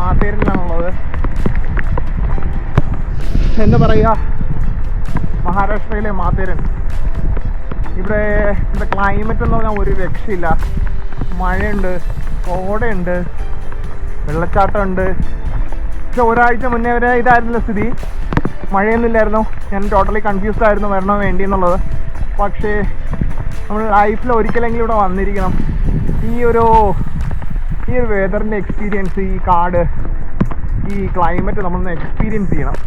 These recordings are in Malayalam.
മാത്തേരിലാണുള്ളത്. എന്താ പറയുക, മഹാരാഷ്ട്രയിലെ മാത്തേരൻ. ഇവിടെ ക്ലൈമറ്റ് എന്ന് പറഞ്ഞാൽ ഒരു രക്ഷയില്ല. മഴയുണ്ട്, കോടയുണ്ട്, വെള്ളച്ചാട്ടമുണ്ട്. പക്ഷെ ഒരാഴ്ച മുന്നേ വരെ ഇതായിരുന്നില്ല സ്ഥിതി. മഴയൊന്നുമില്ലായിരുന്നു. ഞാൻ ടോട്ടലി കൺഫ്യൂസ്ഡ് ആയിരുന്നു വരണോ വേണ്ടി എന്നുള്ളത്. പക്ഷേ നമ്മൾ ലൈഫിൽ ഒരിക്കലെങ്കിലും ഇവിടെ വന്നിരിക്കണം. ഈ ഒരു വെതറിൻ്റെ എക്സ്പീരിയൻസ്, ഈ കാട്, ഈ ക്ലൈമറ്റ് നമ്മളൊന്ന് എക്സ്പീരിയൻസ് ചെയ്യണം.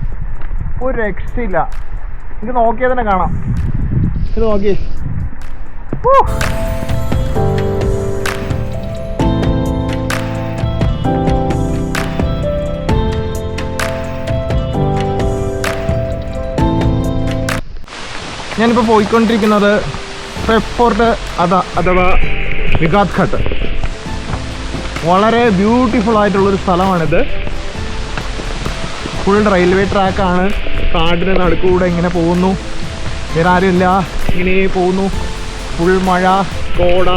ഒരു രക്ഷയില്ല. ഇത് നോക്കിയാൽ തന്നെ കാണാം. ഇത് നോക്കി. ഞാനിപ്പോൾ പോയിക്കൊണ്ടിരിക്കുന്നത് പെപ്പ് ഫോർട്ട് അഥവാ വികാസ് ഘട്ട്. വളരെ ബ്യൂട്ടിഫുൾ ആയിട്ടുള്ളൊരു സ്ഥലമാണിത്. ഫുൾ റെയിൽവേ ട്രാക്കാണ്. കാടിന് നടുക്കൂടെ ഇങ്ങനെ പോകുന്നു. വേറെ ആരുമില്ല, ഇങ്ങനെ പോകുന്നു. ഫുൾ മഴ, കോട,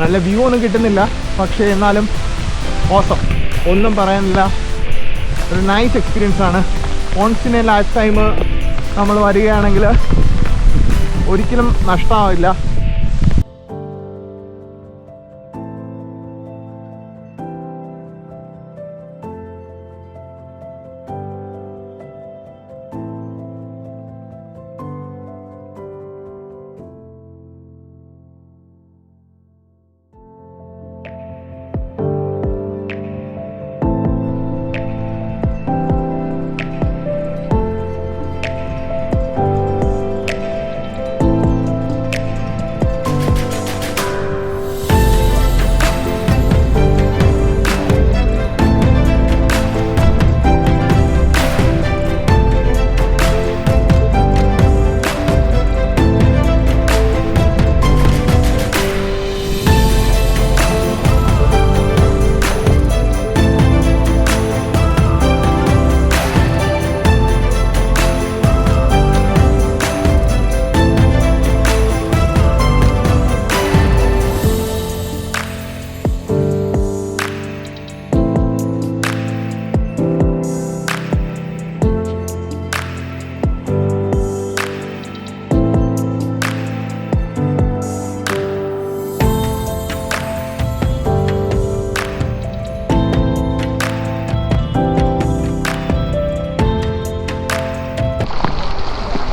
നല്ല വ്യൂ ഒന്നും കിട്ടുന്നില്ല. പക്ഷേ എന്നാലും ഓസം, ഒന്നും പറയാനില്ല. ഒരു നൈസ് എക്സ്പീരിയൻസ് ആണ്. Once in a lifetime നമ്മൾ വരികയാണെങ്കിൽ ഒരിക്കലും നഷ്ടമാവില്ല.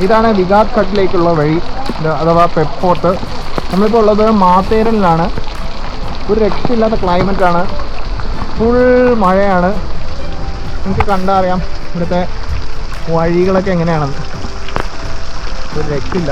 ഇതാണ് വികാസ് ഘട്ടിലേക്കുള്ള വഴി, അഥവാ പെപ്പ് ഫോർട്ട്. നമ്മളിപ്പോൾ ഉള്ളത് മാത്തേരനിലാണ്. ഒരു രക്ഷയില്ലാത്ത ക്ലൈമറ്റാണ്. ഫുൾ മഴയാണ്. നമുക്ക് കണ്ടറിയാം ഇവിടുത്തെ വഴികളൊക്കെ എങ്ങനെയാണെന്ന്. ഒരു രക്ഷയില്ല.